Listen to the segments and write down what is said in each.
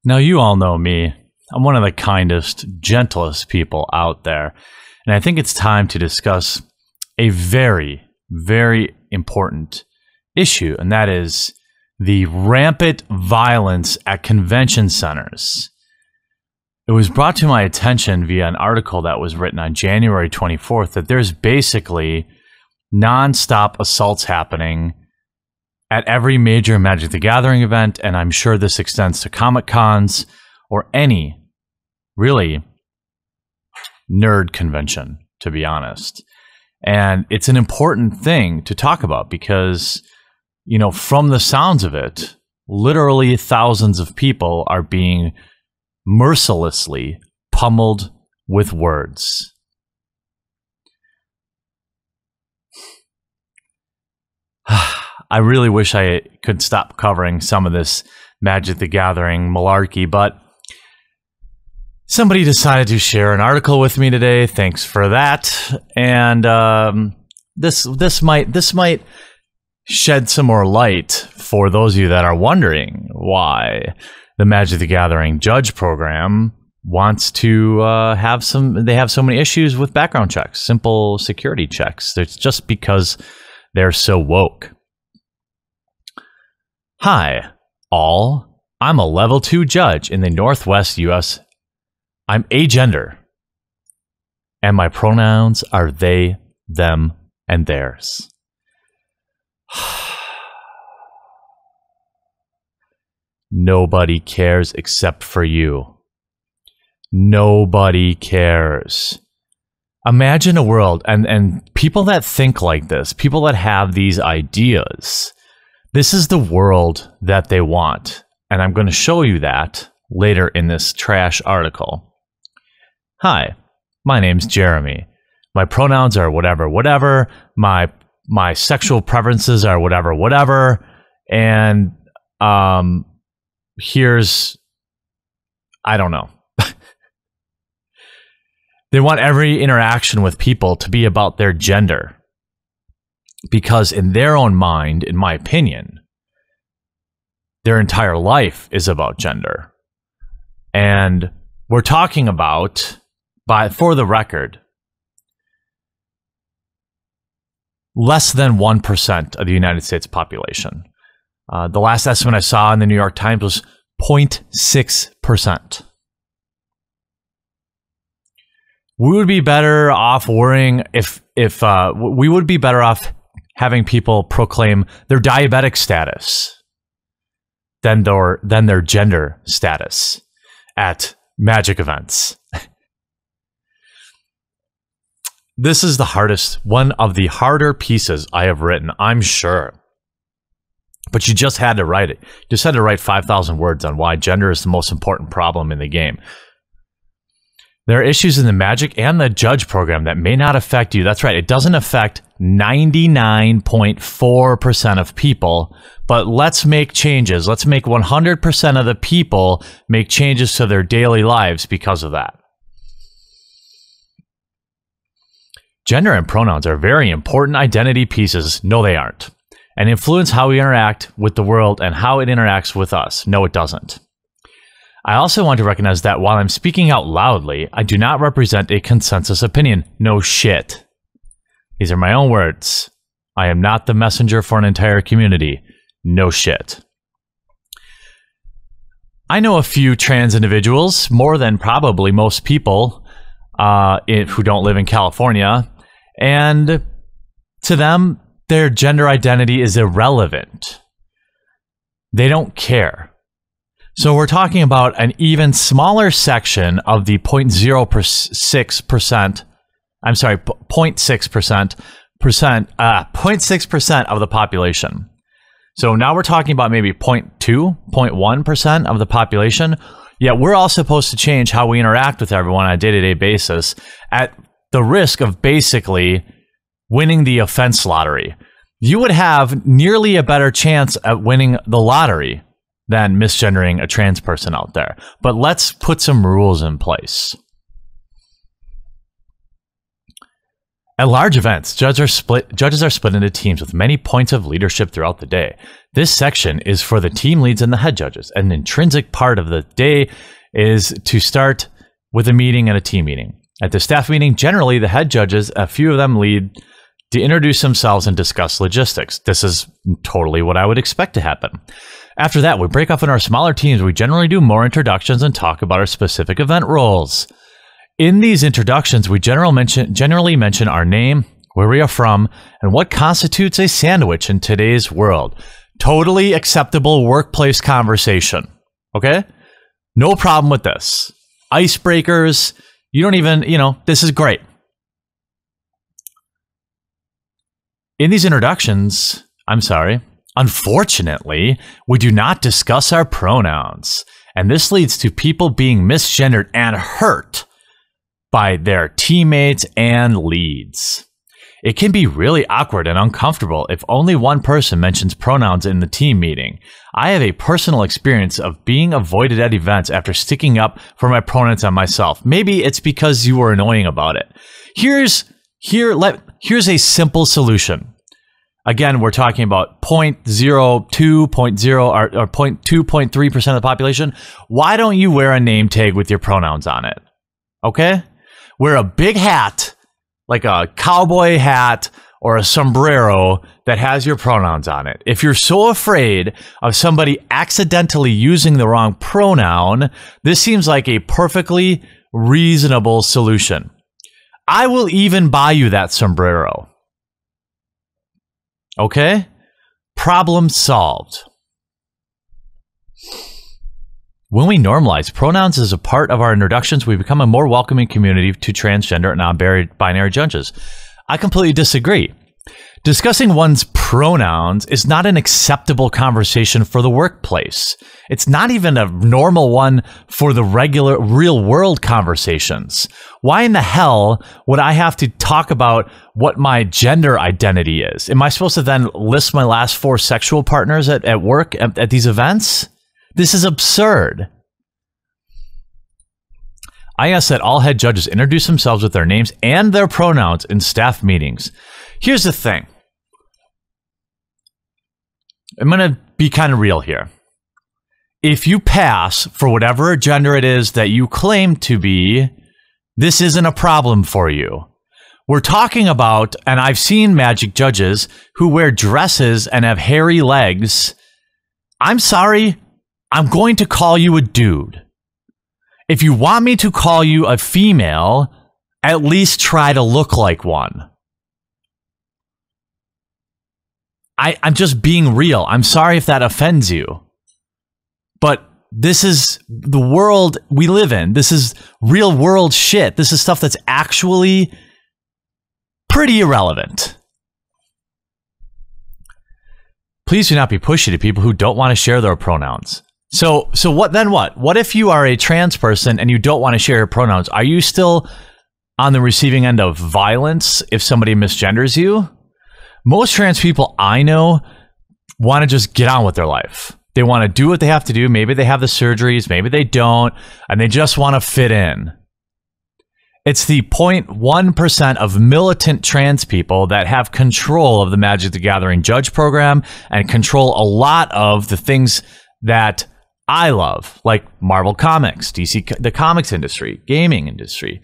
Now, you all know me. I'm one of the kindest, gentlest people out there. And I think it's time to discuss a very, very important issue, and that is the rampant violence at convention centers. It was brought to my attention via an article that was written on January 24th that there's basically nonstop assaults happening at every major Magic the Gathering event, and I'm sure this extends to Comic-Cons or any, really, nerd convention, to be honest. And it's an important thing to talk about because, you know, from the sounds of it, literally thousands of people are being mercilessly pummeled with words. I really wish I could stop covering some of this Magic the Gathering malarkey, but somebody decided to share an article with me today. Thanks for that. And this might shed some more light for those of you that are wondering why the Magic the Gathering Judge program wants to have so many issues with background checks, simple security checks. It's just because they're so woke. Hi, all. I'm a level 2 judge in the Northwest U.S. I'm agender, and my pronouns are they, them, and theirs. Nobody cares except for you. Nobody cares. Imagine a world, and people that think like this, people that have these ideas, this is the world that they want. And I'm going to show you that later in this trash article. Hi, my name's Jeremy. My pronouns are whatever, whatever. My sexual preferences are whatever, whatever. And here's, I don't know. They want every interaction with people to be about their gender. Because in their own mind, in my opinion, their entire life is about gender. And we're talking about, for the record, less than 1% of the United States population. The last estimate I saw in the New York Times was 0.6%. We would be better off worrying if we would be better off having people proclaim their diabetic status than their gender status at Magic events. This is one of the harder pieces I have written, I'm sure. But you just had to write it. You just had to write 5,000 words on why gender is the most important problem in the game. There are issues in the Magic and the Judge program that may not affect you. That's right. It doesn't affect 99.4% of people, but let's make changes. Let's make 100% of the people make changes to their daily lives because of that. Gender and pronouns are very important identity pieces. No, they aren't. And influence how we interact with the world and how it interacts with us. No, it doesn't. I also want to recognize that while I'm speaking out loudly, I do not represent a consensus opinion. No shit. These are my own words. I am not the messenger for an entire community. No shit. I know a few trans individuals, more than probably most people who don't live in California, and to them, their gender identity is irrelevant. They don't care. So we're talking about an even smaller section of the 0.6%. I'm sorry, 0.6% of the population. So now we're talking about maybe 0.2, 0.1% of the population. Yet we're all supposed to change how we interact with everyone on a day-to-day basis at the risk of basically winning the offense lottery. You would have nearly a better chance at winning the lottery than misgendering a trans person out there. But let's put some rules in place. At large events, judges are split into teams with many points of leadership throughout the day. This section is for the team leads and the head judges. An intrinsic part of the day is to start with a meeting and a team meeting. At the staff meeting, generally the head judges, a few of them lead to introduce themselves and discuss logistics. This is totally what I would expect to happen. After that, we break off in our smaller teams. We generally do more introductions and talk about our specific event roles. In these introductions, we generally mention our name, where we are from, and what constitutes a sandwich in today's world. Totally acceptable workplace conversation. Okay? No problem with this. Icebreakers, you don't even, this is great. In these introductions, unfortunately, we do not discuss our pronouns, and this leads to people being misgendered and hurt by their teammates and leads. It can be really awkward and uncomfortable if only one person mentions pronouns in the team meeting. I have a personal experience of being avoided at events after sticking up for my pronouns on myself. Maybe it's because you were annoying about it. Here's a simple solution. Again, we're talking about 0.02, 0.0, or 0.2.3% of the population. Why don't you wear a name tag with your pronouns on it? Okay? Wear a big hat, like a cowboy hat or a sombrero that has your pronouns on it. If you're so afraid of somebody accidentally using the wrong pronoun, this seems like a perfectly reasonable solution. I will even buy you that sombrero. Okay? Problem solved. When we normalize pronouns as a part of our introductions, we become a more welcoming community to transgender and non-binary judges. I completely disagree. Discussing one's pronouns is not an acceptable conversation for the workplace. It's not even a normal one for the regular real-world conversations. Why in the hell would I have to talk about what my gender identity is? Am I supposed to then list my last 4 sexual partners at work at these events? This is absurd. I ask that all head judges introduce themselves with their names and their pronouns in staff meetings. Here's the thing. I'm going to be kind of real here. If you pass for whatever gender it is that you claim to be, this isn't a problem for you. We're talking about, and I've seen magic judges who wear dresses and have hairy legs. I'm sorry, I'm going to call you a dude. If you want me to call you a female, at least try to look like one. I'm just being real. I'm sorry if that offends you. But this is the world we live in. This is real world shit. This is stuff that's actually pretty irrelevant. Please do not be pushy to people who don't want to share their pronouns. So what then what? What if you are a trans person and you don't want to share your pronouns? Are you still on the receiving end of violence if somebody misgenders you? Most trans people I know want to just get on with their life. They want to do what they have to do. Maybe they have the surgeries, maybe they don't, and they just want to fit in. It's the 0.1% of militant trans people that have control of the Magic the Gathering judge program and control a lot of the things that I love, like Marvel Comics, DC, the comics industry, gaming industry.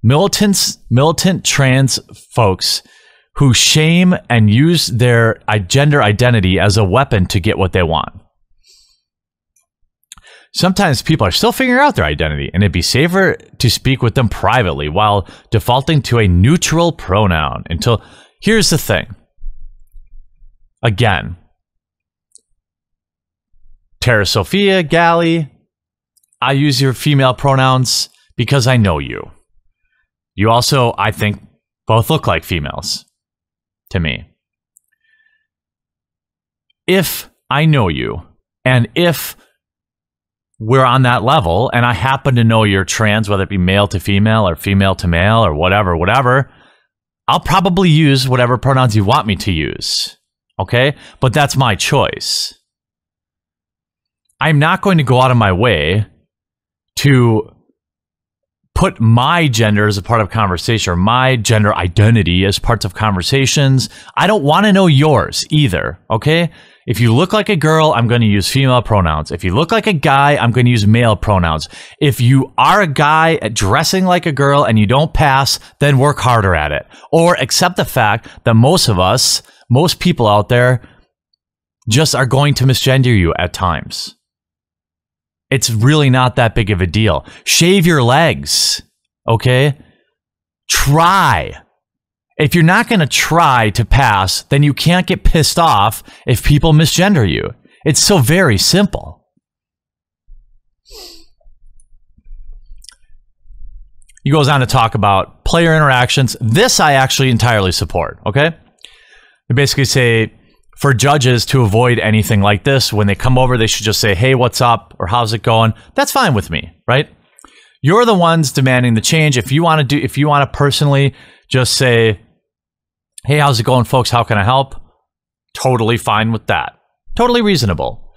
Militant trans folks who shame and use their gender identity as a weapon to get what they want. Sometimes people are still figuring out their identity, and it'd be safer to speak with them privately while defaulting to a neutral pronoun until... Here's the thing. Again, Terra Sophia, Gally, I use your female pronouns because I know you. You also, I think, both look like females to me. If I know you, and if we're on that level, and I happen to know you're trans, whether it be male to female or female to male or whatever, I'll probably use whatever pronouns you want me to use. Okay? But that's my choice. I'm not going to go out of my way to put my gender as a part of conversation or my gender identity as parts of conversations. I don't want to know yours either, okay? If you look like a girl, I'm going to use female pronouns. If you look like a guy, I'm going to use male pronouns. If you are a guy dressing like a girl and you don't pass, then work harder at it. Or accept the fact that most people out there just are going to misgender you at times. It's really not that big of a deal. Shave your legs, okay? Try. If you're not going to try to pass, then you can't get pissed off if people misgender you. It's so very simple. He goes on to talk about player interactions. This I actually entirely support, okay? They basically say for judges to avoid anything like this, when they come over, they should just say, hey, what's up? Or how's it going? That's fine with me, right? You're the ones demanding the change. If you want to personally just say, hey, how's it going, folks? How can I help? Totally fine with that. Totally reasonable.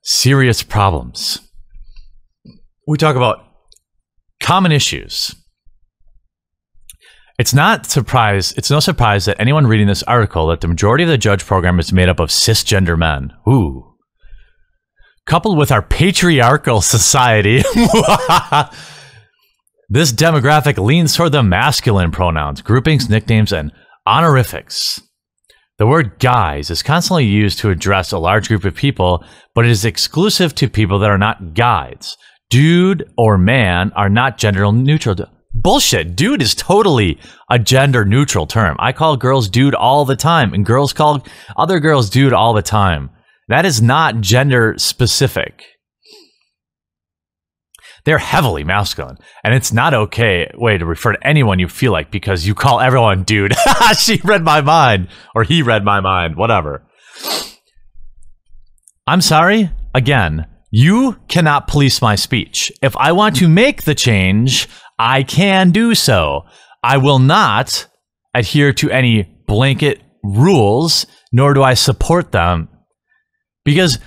Serious problems. We talk about common issues. It's no surprise that anyone reading this article that the majority of the judge program is made up of cisgender men. Ooh. Coupled with our patriarchal society, this demographic leans toward the masculine pronouns, groupings, nicknames, and honorifics. The word guys is constantly used to address a large group of people, but it is exclusive to people that are not guides. Dude or man are not gender neutral. Bullshit. Dude is totally a gender neutral term. I call girls dude all the time, and girls call other girls dude all the time. That is not gender specific. They're heavily masculine, and it's not okay way to refer to anyone you feel like because you call everyone dude. She read my mind, or he read my mind, whatever. I'm sorry, again, you cannot police my speech. If I want to make the change, I can do so. I will not adhere to any blanket rules, nor do I support them. Because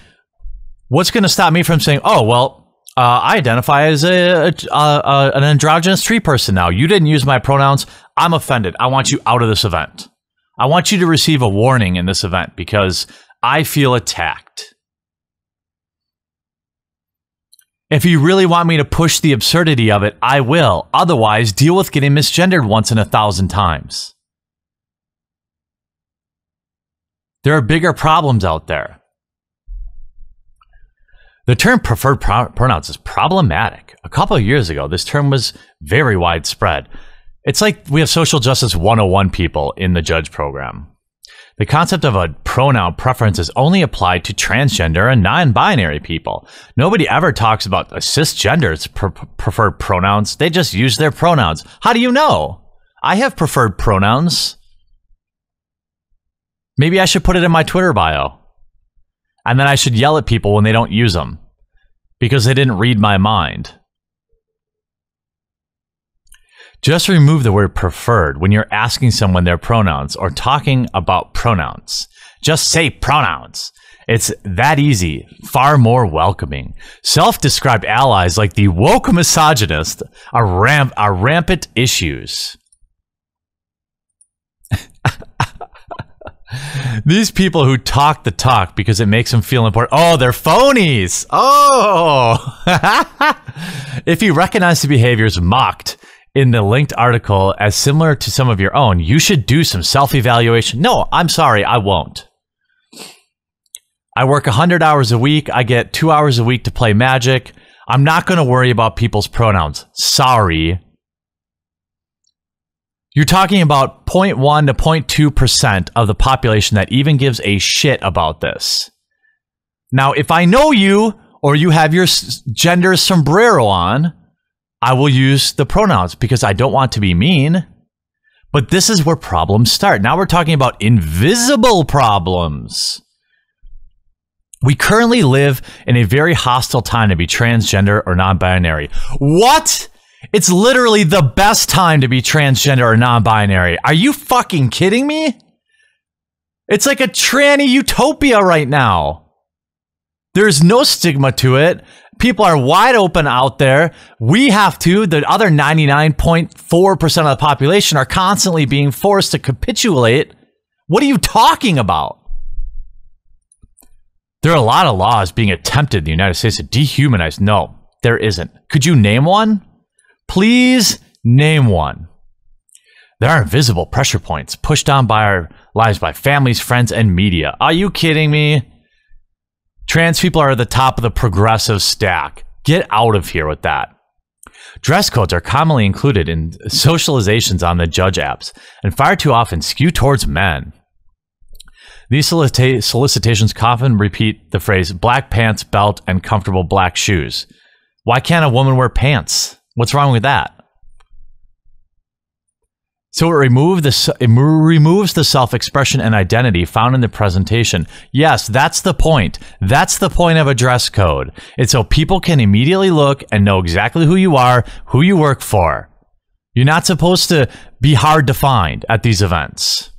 what's going to stop me from saying, oh, well, I identify as an androgynous tree person now. You didn't use my pronouns. I'm offended. I want you out of this event. I want you to receive a warning in this event because I feel attacked. If you really want me to push the absurdity of it, I will. Otherwise, deal with getting misgendered once in 1,000 times. There are bigger problems out there. The term preferred pronouns is problematic. A couple of years ago, this term was very widespread. It's like we have social justice 101 people in the judge program. The concept of a pronoun preference is only applied to transgender and non-binary people. Nobody ever talks about a cisgender's preferred pronouns. They just use their pronouns. How do you know? I have preferred pronouns. Maybe I should put it in my Twitter bio. And then I should yell at people when they don't use them because they didn't read my mind. Just remove the word preferred when you're asking someone their pronouns or talking about pronouns. Just say pronouns. It's that easy, far more welcoming. Self-described allies like the woke misogynist are rampant issues. These people who talk the talk because it makes them feel important. Oh, they're phonies. Oh. If you recognize the behaviors mocked in the linked article as similar to some of your own, you should do some self-evaluation. No, I'm sorry, I won't. I work 100 hours a week. I get 2 hours a week to play Magic. I'm not going to worry about people's pronouns. Sorry. You're talking about 0.1 to 0.2% of the population that even gives a shit about this. Now, if I know you or you have your gender sombrero on, I will use the pronouns because I don't want to be mean. But this is where problems start. Now we're talking about invisible problems. We currently live in a very hostile time to be transgender or non-binary. What? It's literally the best time to be transgender or non-binary. Are you fucking kidding me? It's like a tranny utopia right now. There's no stigma to it. People are wide open out there. We have to. The other 99.4% of the population are constantly being forced to capitulate. What are you talking about? There are a lot of laws being attempted in the United States to dehumanize. No, there isn't. Could you name one? Please name one. There are invisible pressure points pushed down by our lives by families, friends, and media. Are you kidding me? Trans people are at the top of the progressive stack. Get out of here with that. Dress codes are commonly included in socializations on the judge apps and far too often skew towards men. These solicitations often repeat the phrase black pants, belt, and comfortable black shoes. Why can't a woman wear pants? What's wrong with that? So it removes the self-expression and identity found in the presentation. Yes, that's the point. That's the point of a dress code. It's so people can immediately look and know exactly who you are, who you work for. You're not supposed to be hard to find at these events.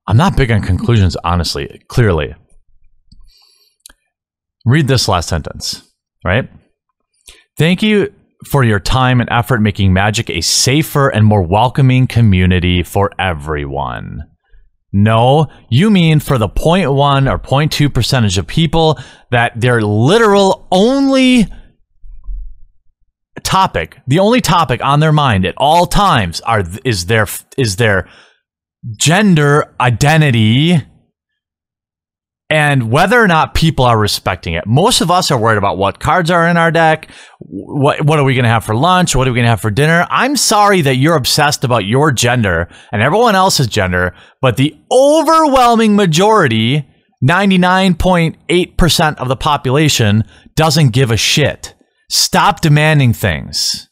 I'm not big on conclusions, honestly, clearly. Read this last sentence, right? Thank you for your time and effort making Magic a safer and more welcoming community for everyone. No, you mean for the 0.1 or 0.2% of people that their literal only topic, the only topic on their mind at all times is their gender identity and whether or not people are respecting it. Most of us are worried about what cards are in our deck, what are we going to have for lunch, what are we going to have for dinner. I'm sorry that you're obsessed about your gender and everyone else's gender, but the overwhelming majority, 99.8% of the population, doesn't give a shit. Stop demanding things.